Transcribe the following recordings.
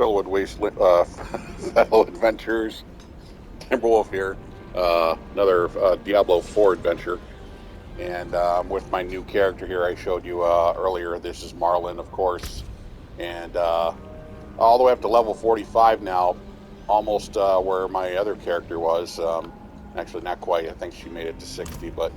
fellow fellow adventurers. Timberwolf here. Another Diablo 4 adventure. And with my new character here I showed you earlier, this is Marlon, of course. And all the way up to level 45 now, almost where my other character was. Actually, not quite. I think she made it to 60, but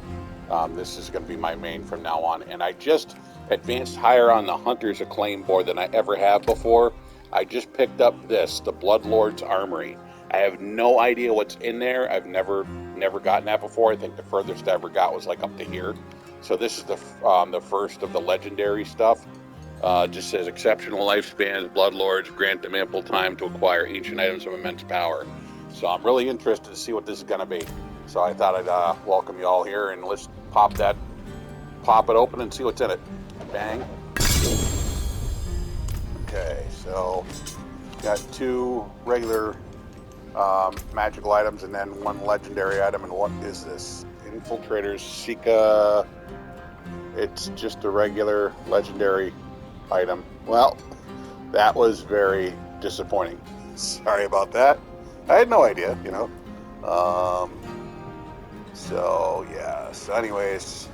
this is going to be my main from now on. And I just advanced higher on the Hunter's Acclaim board than I ever have before. I just picked up this, the Bloodlord's Armory. I have no idea what's in there. I've never gotten that before. I think the furthest I ever got was like up to here. So this is the first of the legendary stuff. Just says exceptional lifespans, Bloodlords grant them ample time to acquire ancient items of immense power. So I'm really interested to see what this is going to be. So I thought I'd welcome you all here, and let's pop it open and see what's in it. Bang. Okay, so got 2 regular magical items and then 1 legendary item. And what is this? Infiltrator's Sika. It's just a regular legendary item. Well, that was very disappointing. Sorry about that. I had no idea, you know. So yeah. So anyways,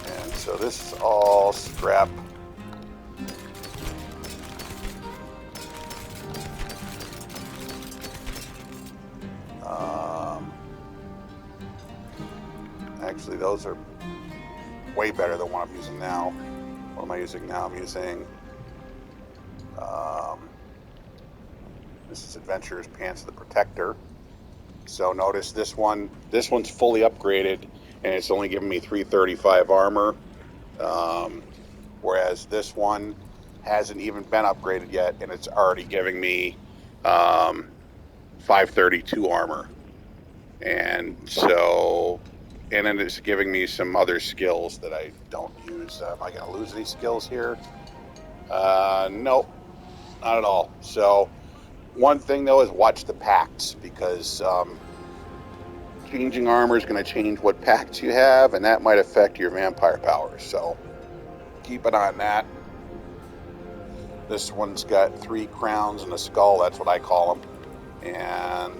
and so this is all scrap. Actually, those are way better than what I'm using now. What am I using now? I'm using this is Adventurer's Pants of the Protector. So notice this one's fully upgraded, and it's only giving me 335 armor, whereas this one hasn't even been upgraded yet, and it's already giving me 532 armor. And so, and then it's giving me some other skills that I don't use. Am I going to lose any skills here? Nope, not at all. So one thing though is watch the pacts, because changing armor is going to change what pacts you have, and that might affect your vampire powers. So keep an eye on that. This one's got 3 crowns and a skull. That's what I call them. And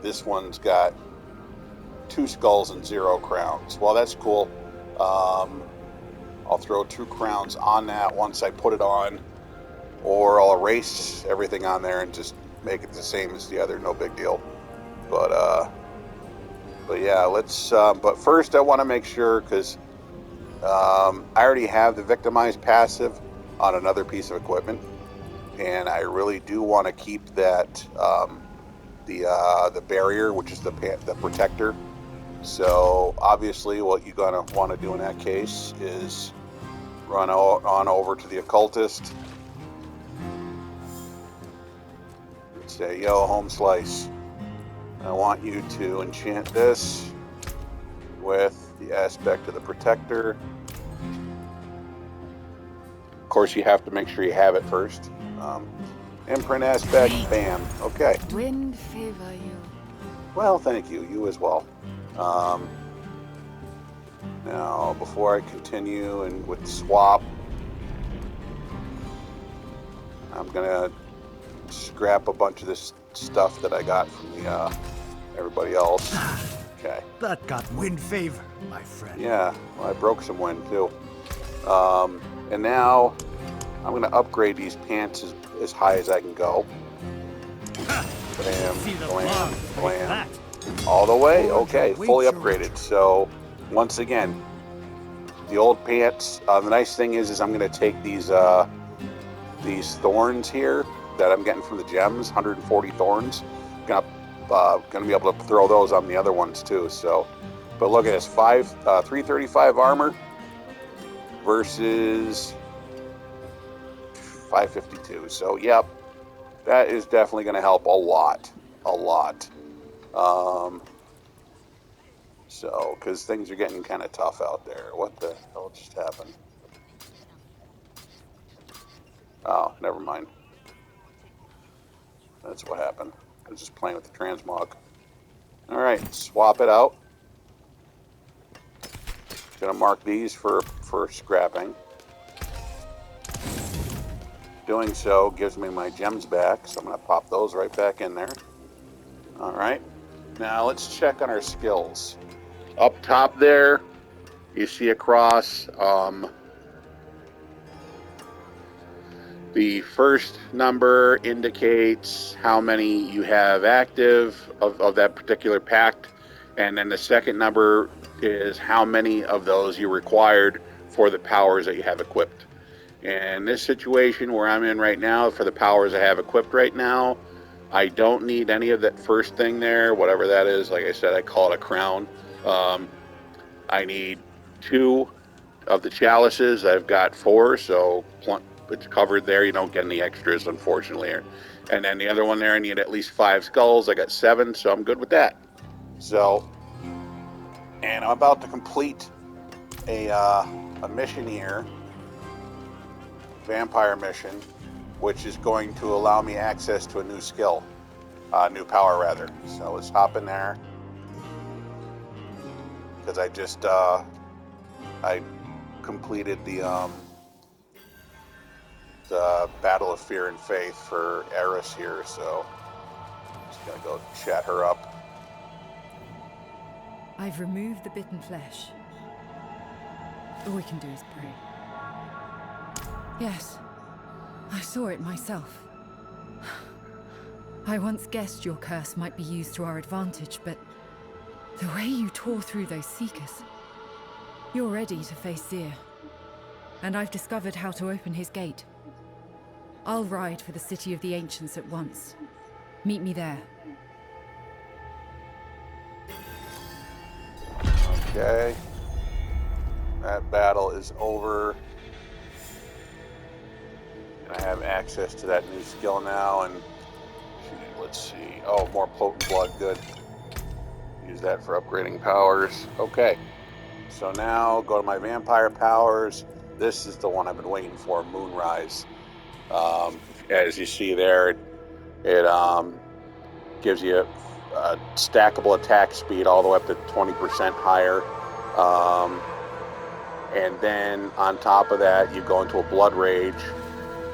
this one's got 2 skulls and 0 crowns. Well, that's cool. I'll throw 2 crowns on that once I put it on, or I'll erase everything on there and just make it the same as the other. No big deal. But yeah, let's. But first, I want to make sure, because I already have the victimized passive on another piece of equipment, and I really do want to keep that the barrier, which is the protector. So obviously, what you're gonna want to do in that case is run on over to the occultist and say, "Yo, home slice, I want you to enchant this with the aspect of the protector." Of course, you have to make sure you have it first. Imprint aspect, bam. Okay. Wind favor you. Well, thank you. You as well. Now, before I continue and with the swap, I'm gonna scrap a bunch of this stuff that I got from the everybody else. Okay. That got wind favor, my friend. Yeah. Well, I broke some wind too. And now I'm gonna upgrade these pants as high as I can go. Blam, blam, blam. All the way? Okay, fully upgraded. So, once again, the old pants. The nice thing is I'm going to take these thorns here that I'm getting from the gems, 140 thorns. Going to be able to throw those on the other ones too. So, but look at this, 335 armor versus 552. So, yep, that is definitely going to help a lot. So, because things are getting kind of tough out there. What the hell just happened? Oh, never mind. That's what happened. I was just playing with the transmog. Alright, swap it out. Gonna mark these for scrapping. Doing so gives me my gems back, so I'm going to pop those right back in there. All right. Now let's check on our skills. Up top there, you see across the first number indicates how many you have active of that particular pact, and then the second number is how many of those you required for the powers that you have equipped. In this situation where I'm in right now, for the powers I have equipped right now, I don't need any of that first thing there, whatever that is. Like I said, I call it a crown. I need 2 of the chalices. I've got 4, so it's covered there. You don't get any extras, unfortunately. And then the other one there, I need at least 5 skulls. I got 7, so I'm good with that. So, and I'm about to complete a mission here, vampire mission, which is going to allow me access to a new skill, new power rather. So let's hop in there, because I just I completed the Battle of Fear and Faith for Eris here, so I'm just gonna go chat her up. I've removed the bitten flesh. All we can do is pray. Yes, I saw it myself. I once guessed your curse might be used to our advantage, but the way you tore through those Seekers, you're ready to face Seer. And I've discovered how to open his gate. I'll ride for the City of the Ancients at once. Meet me there. Okay. That battle is over. And I have access to that new skill now, and let's see. Oh, more potent blood, good. Use that for upgrading powers. Okay. So now go to my vampire powers. This is the one I've been waiting for, Moonrise. As you see there, it gives you a stackable attack speed all the way up to 20% higher. And then on top of that, you go into a blood rage.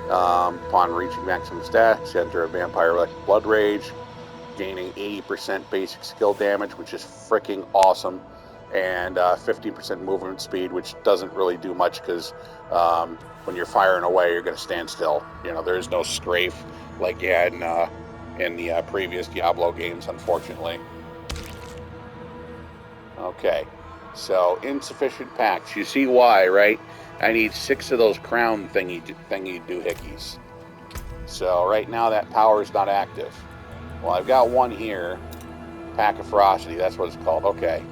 Upon reaching maximum stats, enter a vampire-like blood rage, gaining 80% basic skill damage, which is freaking awesome, and 15% movement speed, which doesn't really do much because when you're firing away, you're going to stand still. You know, there's no strafe like you had in the previous Diablo games, unfortunately. Okay, so insufficient packs. You see why, right? I need 6 of those crown thingy doohickeys. So right now that power is not active. Well, I've got one here. Pack of Ferocity, that's what it's called. Okay.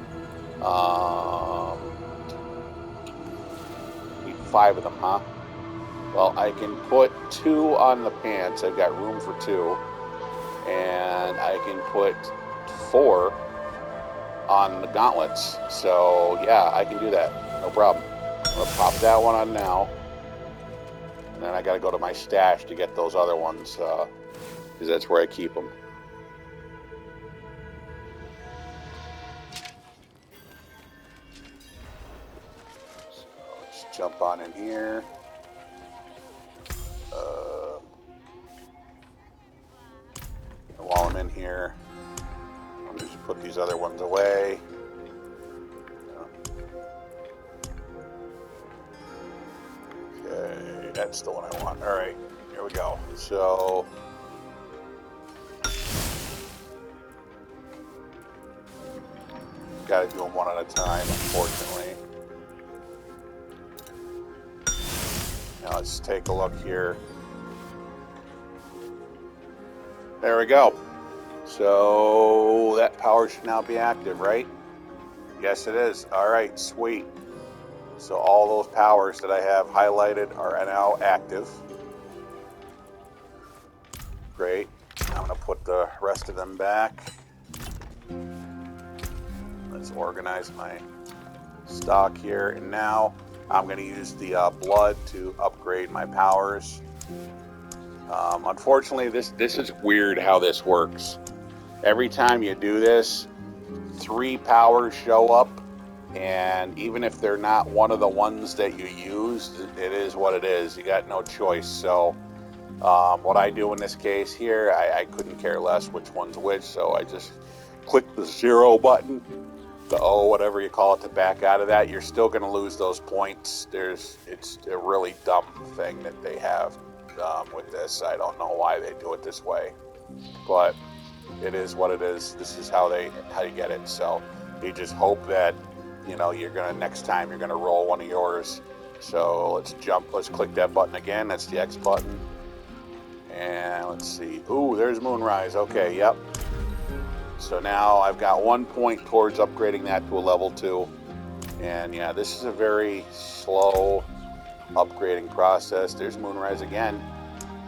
Need 5 of them, huh? Well, I can put 2 on the pants. I've got room for 2. And I can put 4 on the gauntlets. So, yeah, I can do that. No problem. I'm going to pop that one on now. And then I got to go to my stash to get those other ones, because that's where I keep them. So let's jump on in here. While I'm in here, I'll just put these other ones away. Okay, that's the one I want. All right, here we go. So, got to do them one at a time, unfortunately. Now let's take a look here. There we go. So that power should now be active, right? Yes, it is. All right, sweet. So all those powers that I have highlighted are now active. Great. I'm going to put the rest of them back. Let's organize my stock here. And now I'm going to use the blood to upgrade my powers. Unfortunately, this is weird how this works. Every time you do this, 3 powers show up, and even if they're not one of the ones that you used, it is what it is. You got no choice. So What I do in this case here, I couldn't care less which one's which, so I just click the 0 button, the O, whatever you call it, to back out of that. You're still going to lose those points. It's a really dumb thing that they have with this. I don't know why they do it this way, but it is what it is. This is how you get it. So you just hope that, you know, next time you're gonna roll one of yours. So let's click that button again. That's the X button. And let's see. Ooh, there's Moonrise. Okay, yep. So now I've got 1 point towards upgrading that to a level 2. And yeah, this is a very slow upgrading process. There's Moonrise again.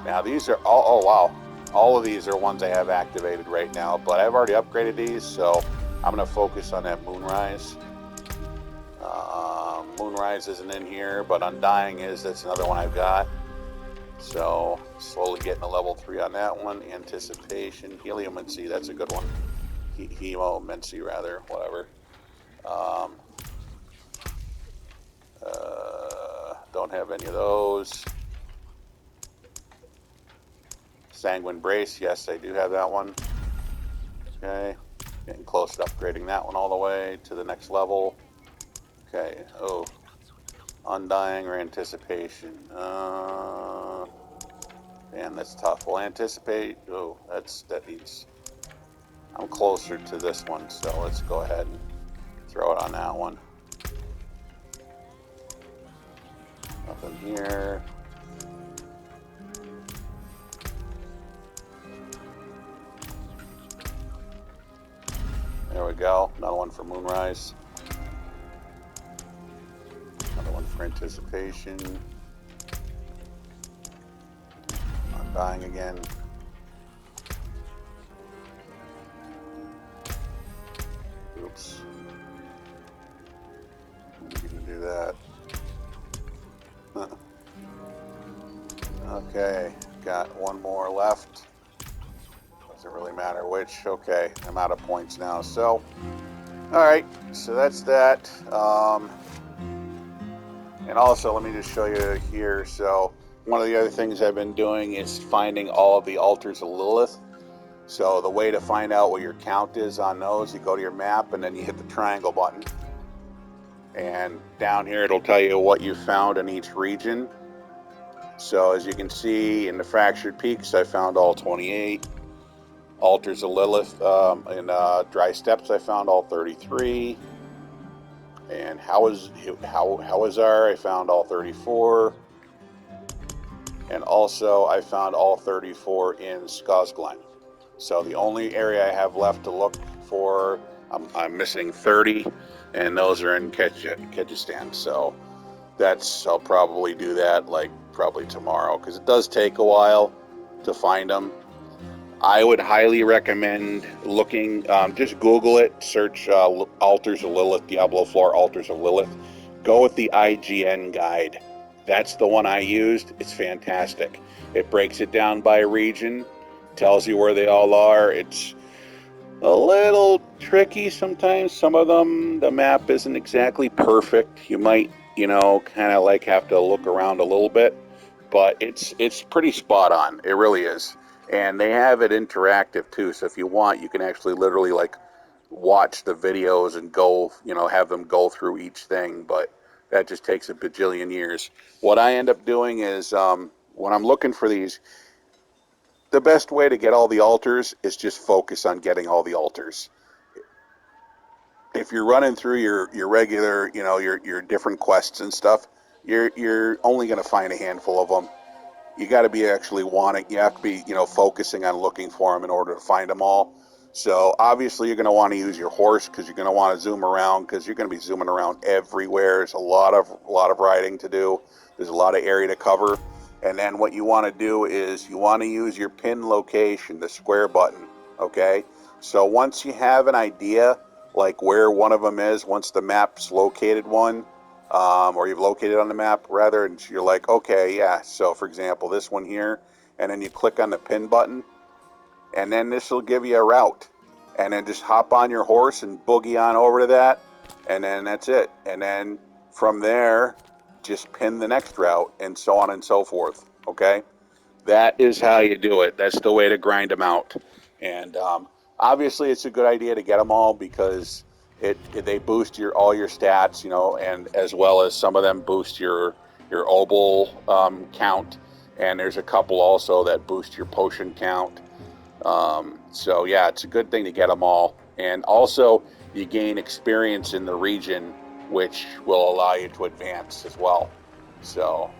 Now these are all, oh wow. All of these are ones I have activated right now, but I've already upgraded these, so I'm going to focus on that Moonrise. Moonrise isn't in here, but Undying is. That's another one I've got. So slowly getting a level 3 on that one. Anticipation, Heliomancy, that's a good one. Hemomancy, rather, whatever. Don't have any of those. Sanguine Brace, yes, I do have that one. Okay, getting close to upgrading that one all the way to the next level. Okay, oh, Undying or Anticipation. Man, that's tough. Well, Anticipate, oh, that needs, I'm closer to this one, so let's go ahead and throw it on that one. Nothing here. There we go. Another one for Moonrise. Another one for Anticipation. Undying again. Oops. You can do that. Okay, got one more left. Doesn't really matter which. Okay, I'm out of points now. So, alright, so that's that. And also, let me just show you here. So, one of the other things I've been doing is finding all of the altars of Lilith. So, the way to find out what your count is on those, you go to your map and then you hit the triangle button. And down here, it'll tell you what you found in each region. So, as you can see, in the Fractured Peaks, I found all 28. Altars of Lilith in Dry Steppes, I found all 33. And Hawazar, I found all 34. And also, I found all 34 in Skosglen. So the only area I have left to look for, I'm missing 30, and those are in Kyrgyzstan. So I'll probably do that like probably tomorrow, because it does take a while to find them. I would highly recommend looking, just Google it, search Altars of Lilith, Diablo 4 Altars of Lilith. Go with the IGN guide. That's the one I used. It's fantastic. It breaks it down by region, tells you where they all are. It's a little tricky sometimes. Some of them, the map isn't exactly perfect. You might, kind of like have to look around a little bit, but it's pretty spot on. It really is. And they have it interactive too, so if you want, you can actually literally like watch the videos and go, have them go through each thing, but that just takes a bajillion years. What I end up doing is, when I'm looking for these, the best way to get all the altars is just focus on getting all the altars. If you're running through your regular, your different quests and stuff, you're only going to find a handful of them. You got to be actually wanting, you have to be, focusing on looking for them in order to find them all. So obviously you're going to want to use your horse, because you're going to want to zoom around, because you're going to be zooming around everywhere. There's a lot of riding to do. There's a lot of area to cover. And then what you want to do is you want to use your pin location, the square button, okay? So once you have an idea, like where one of them is, once the map's located one, or you've located on the map rather, and you're like, okay, yeah, so for example, this one here, and then you click on the pin button, and then this will give you a route, and then just hop on your horse and boogie on over to that, and then that's it. And then from there, just pin the next route, and so on and so forth, okay? That is how you do it. That's the way to grind them out. And obviously, it's a good idea to get them all because they boost all your stats, you know, and as well as some of them boost your obol count. And there's a couple also that boost your potion count. So yeah, it's a good thing to get them all. And also, you gain experience in the region, which will allow you to advance as well. So.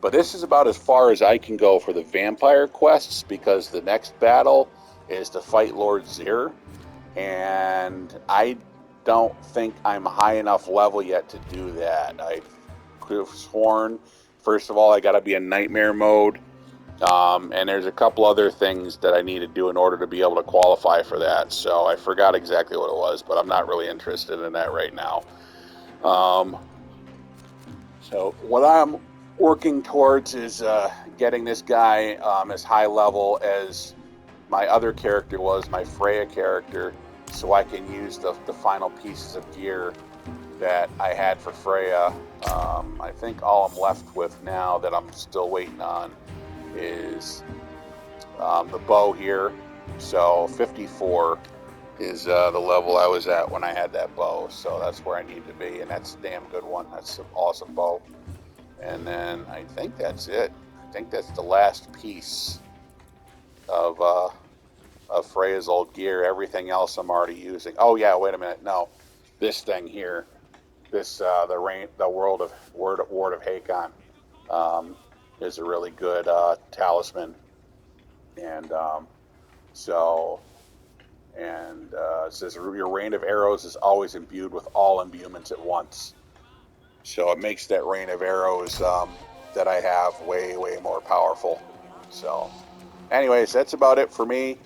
But this is about as far as I can go for the vampire quests because the next battle is to fight Lord Zir, and I don't think I'm high enough level yet to do that. I could have sworn, first of all, I got to be in nightmare mode, and there's a couple other things that I need to do in order to be able to qualify for that. So I forgot exactly what it was, but I'm not really interested in that right now. So what I'm working towards is getting this guy as high level as my other character was, my Freya character, so I can use the final pieces of gear that I had for Freya. I think all I'm left with now that I'm still waiting on is the bow here. So 54 is the level I was at when I had that bow, so that's where I need to be, and that's a damn good one. That's an awesome bow. And then I think that's it. I think that's the last piece of Freya's old gear. Everything else I'm already using. Oh yeah, wait a minute. No, this thing here, this the Ward of Hakon, is a really good talisman, and it says your rain of arrows is always imbued with all imbuements at once. So it makes that rain of arrows that I have way, way more powerful. So anyways, that's about it for me.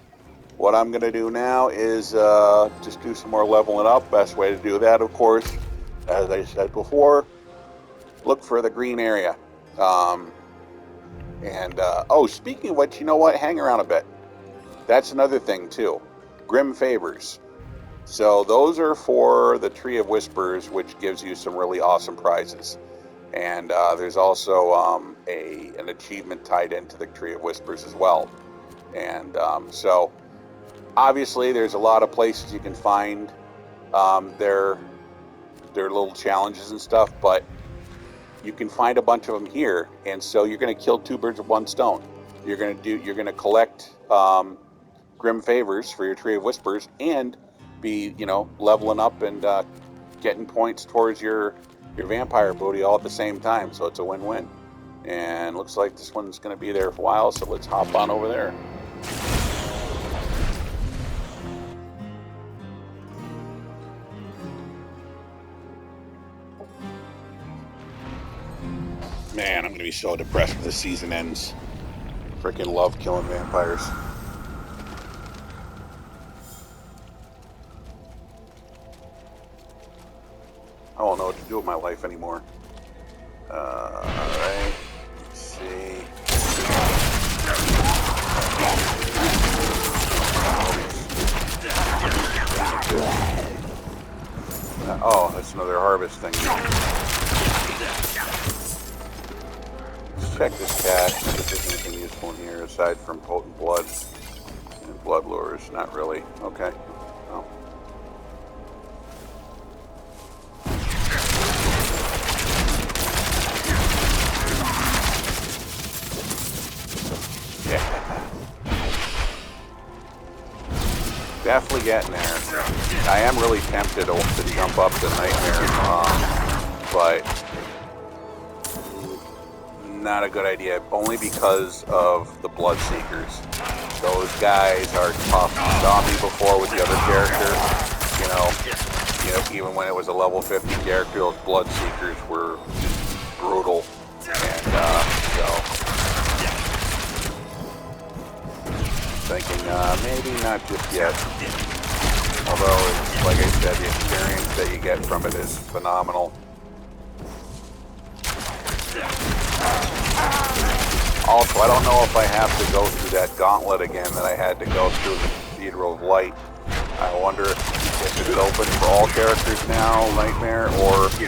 What I'm going to do now is just do some more leveling up. Best way to do that, of course, as I said before, look for the green area. Speaking of which, you know what? Hang around a bit. That's another thing, too. Grim Favors. So those are for the Tree of Whispers, which gives you some really awesome prizes. And there's also an achievement tied into the Tree of Whispers as well. And so obviously there's a lot of places you can find their little challenges and stuff, but you can find a bunch of them here. And so you're going to kill two birds with one stone. You're going to collect Grim Favors for your Tree of Whispers and be, leveling up and getting points towards your vampire booty all at the same time. So it's a win-win. And looks like this one's going to be there for a while, so let's hop on over there. Man, I'm going to be so depressed when this season ends. Freaking love killing vampires. I don't know what to do with my life anymore. Alright. Let's see. That's another harvest thing. Let's check this cache. See if there's anything useful in here aside from potent blood and blood lures. Not really. Okay. Oh. Definitely getting there. I am really tempted to jump up to Nightmare, but not a good idea. Only because of the Bloodseekers. Those guys are tough. You saw me before with the other character. Even when it was a level 50 character, those Bloodseekers were just brutal. Thinking maybe not just yet. Although, like I said, the experience that you get from it is phenomenal. Also, I don't know if I have to go through that gauntlet again that I had to go through the Cathedral of Light. I wonder if it's open for all characters now, Nightmare, or you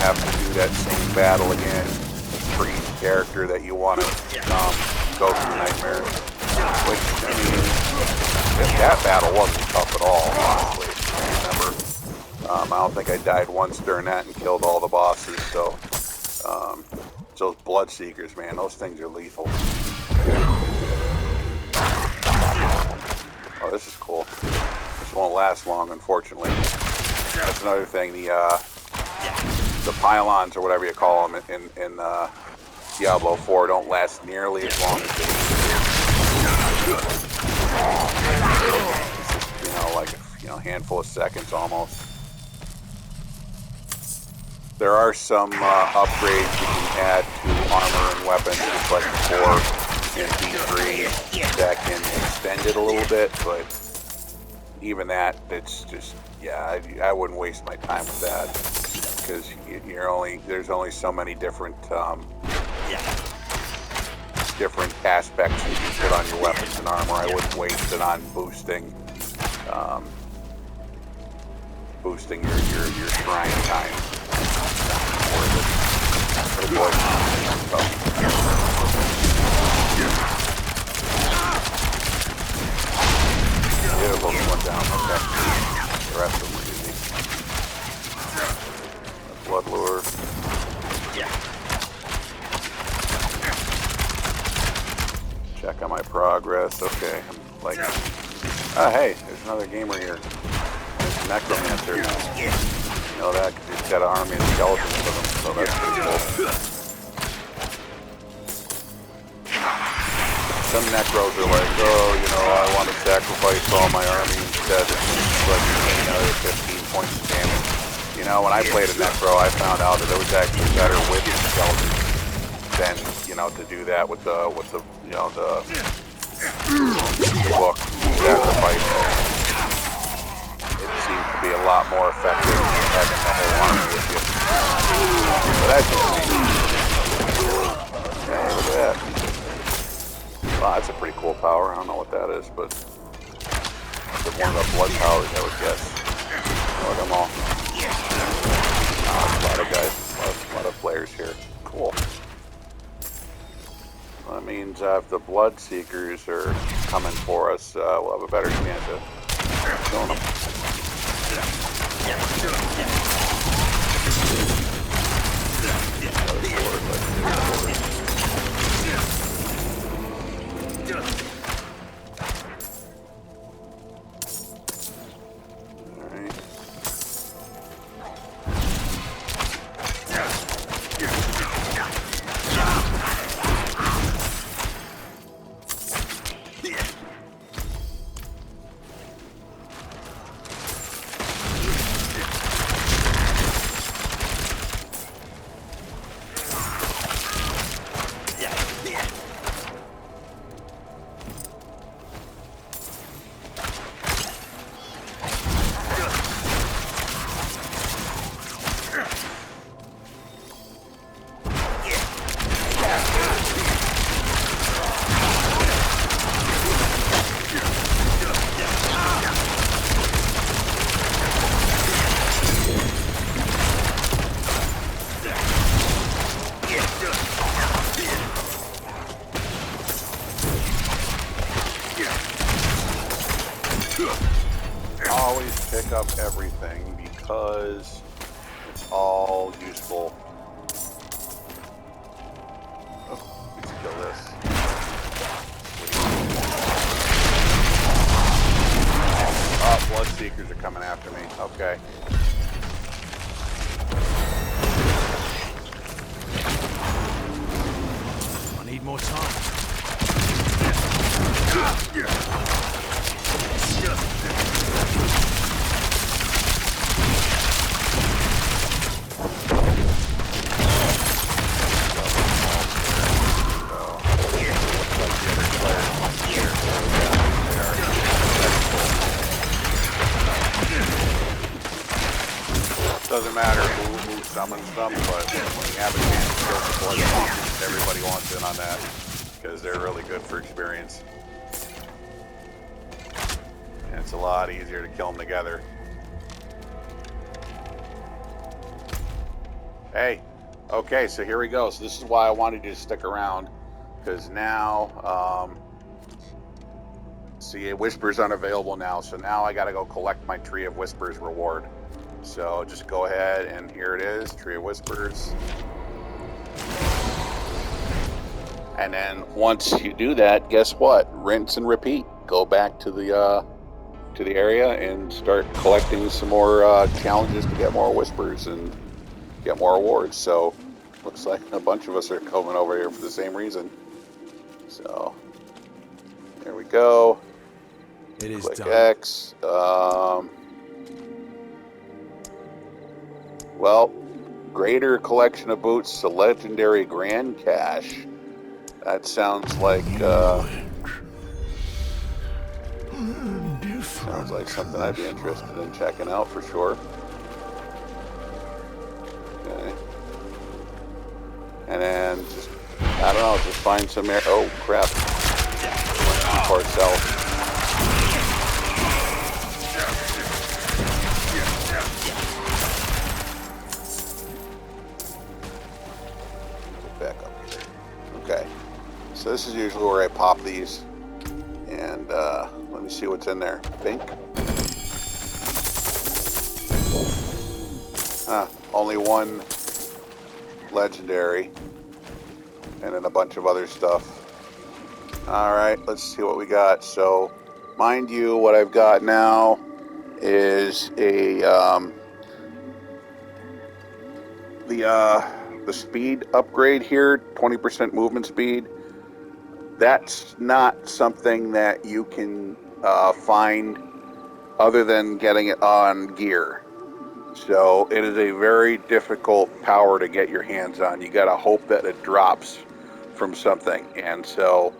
have to do that same battle again for each character that you want to go through nightmares. Which, I mean, that battle wasn't tough at all, honestly. I remember. I don't think I died once during that and killed all the bosses, so... those Bloodseekers, man, those things are lethal. Oh, this is cool. This won't last long, unfortunately. That's another thing. The pylons, or whatever you call them, in Diablo 4 don't last nearly as long as they used to. You know, like a handful of seconds almost. There are some upgrades you can add to armor and weapons, just like before in D3, that can extend it a little bit, but even that, it's just, yeah, I wouldn't waste my time with that, because there's only so many different aspects you can put on your weapons and armor. I wouldn't waste it on boosting your shrine time. Beautiful, one down, okay. The rest of them are easy. Blood lure. Check on my progress, okay. I'm like, hey, there's another gamer here. There's a necromancer. You know that, because he's got an army of skeletons with him, so that's pretty cool. Some necros are like, oh, I want to sacrifice all my army instead of another 15 points of damage. When I played a necro, I found out that it was actually better with the skeletons than, to do that with the book sacrifice. It seems to be a lot more effective than having the whole army with you. But that's just me. Okay, look at that. Wow, that's a pretty cool power. I don't know what that is, but it's one of the blood powers, I would guess. Look at them all. A lot of guys, a lot of players here. Cool. Well, that means if the Bloodseekers are coming for us, we'll have a better chance of killing them. Always pick up everything because it's all useful. Oh, let's kill this. Oh, Bloodseekers are coming after me. Okay. I need more time. Doesn't matter who summons them, but when you have a chance to kill the Bloodseekers, everybody wants in on that because they're really good for experience. And it's a lot easier to kill them together. Hey, Okay, so here we go. So this is why I wanted you to stick around, because now, see, Whispers unavailable now. So now I got to go collect my Tree of Whispers reward. So just go ahead, and here it is, Tree of Whispers. And then once you do that, guess what? Rinse and repeat. Go back to the area and start collecting some more challenges to get more Whispers and get more awards. So looks like a bunch of us are coming over here for the same reason. So there we go. It is Click done. X. Well, greater collection of boots to legendary grand cache. That sounds like something I'd be interested in checking out for sure. Okay. And then just, I don't know, just find some air. Oh crap. Too far south. Get back up here. Okay. So this is usually where I pop these. And let me see what's in there. Pink. Only one legendary. And then a bunch of other stuff. Alright, let's see what we got. So, mind you, what I've got now is a the speed upgrade here, 20% movement speed. That's not something that you can find other than getting it on gear. So it is a very difficult power to get your hands on. You gotta hope that it drops from something. And so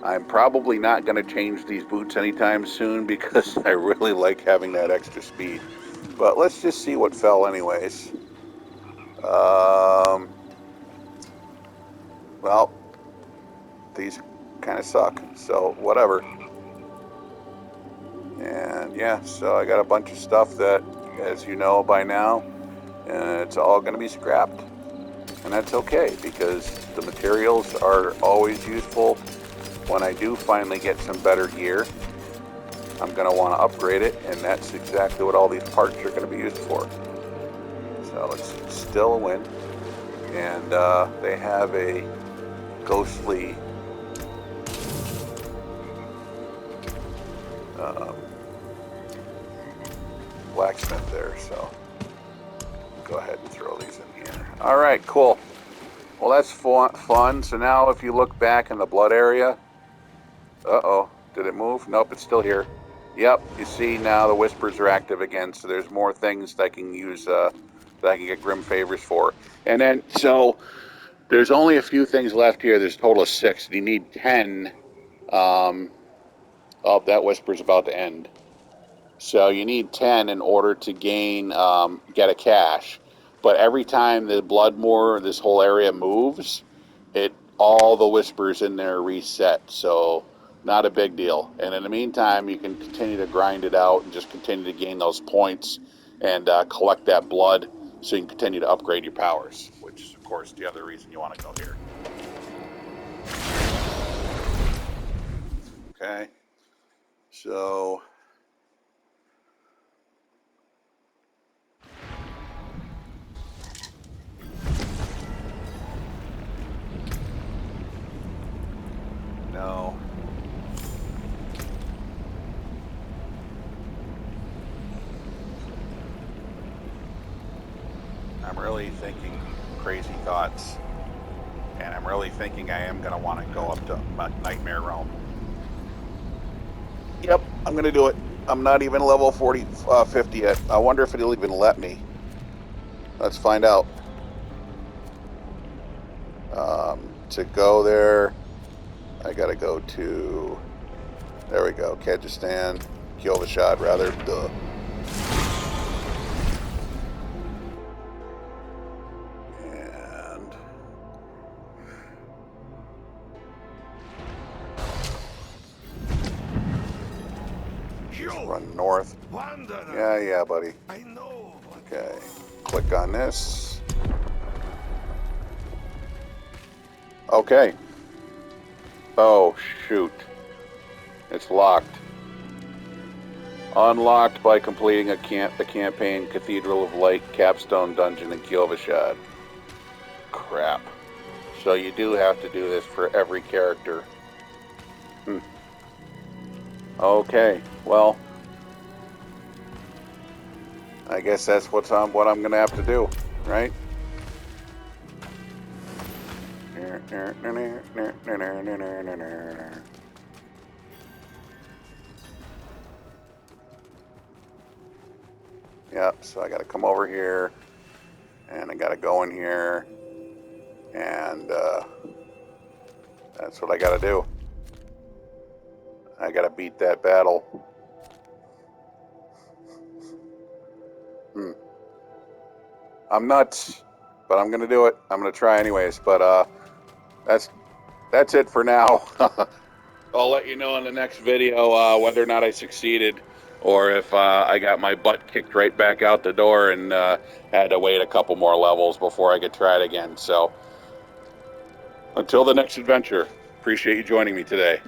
I'm probably not gonna change these boots anytime soon because I really like having that extra speed. But let's just see what fell anyways. Well, these kind of suck, so whatever. And yeah, so I got a bunch of stuff that, as you know by now, it's all going to be scrapped. And that's okay, because the materials are always useful. When I do finally get some better gear, I'm going to want to upgrade it, and that's exactly what all these parts are going to be used for. So it's still a win. And they have a ghostly blacksmith there, so go ahead and throw these in here. All right, cool. Well, that's fun. So now if you look back in the blood area, uh-oh, did it move? Nope, it's still here. Yep, you see now the Whispers are active again, so there's more things that I can use, that I can get Grim Favors for. And then, so there's only a few things left here. There's a total of 6. You need 10. Oh, that Whisper's about to end. So you need 10 in order to gain, get a cache. But every time the Bloodmoor, this whole area moves, all the Whispers in there reset. So not a big deal. And in the meantime, you can continue to grind it out and just continue to gain those points and collect that blood so you can continue to upgrade your powers, which is, of course, the other reason you want to go here. Okay. So no. I'm really thinking crazy thoughts, and I'm really thinking I am going to want to go up to Nightmare Realm. Yep, I'm going to do it. I'm not even level 50 yet. I wonder if it'll even let me. Let's find out. To go there, I got to go to, there we go, Kyrgyzstan, Kyovashad rather, duh. Run north. Yeah, buddy. I know. Okay, click on this. Okay. Oh, shoot. It's locked. Unlocked by completing the campaign Cathedral of Light capstone dungeon in Kyovashad. Crap. So you do have to do this for every character. Okay, well, I guess that's what I'm gonna have to do, right? Yep, so I gotta come over here, and I gotta go in here, and that's what I gotta do. I gotta beat that battle. I'm nuts, but I'm gonna do it. I'm gonna try anyways, but that's it for now. I'll let you know in the next video whether or not I succeeded, or if I got my butt kicked right back out the door and had to wait a couple more levels before I could try it again. So until the next adventure, appreciate you joining me today.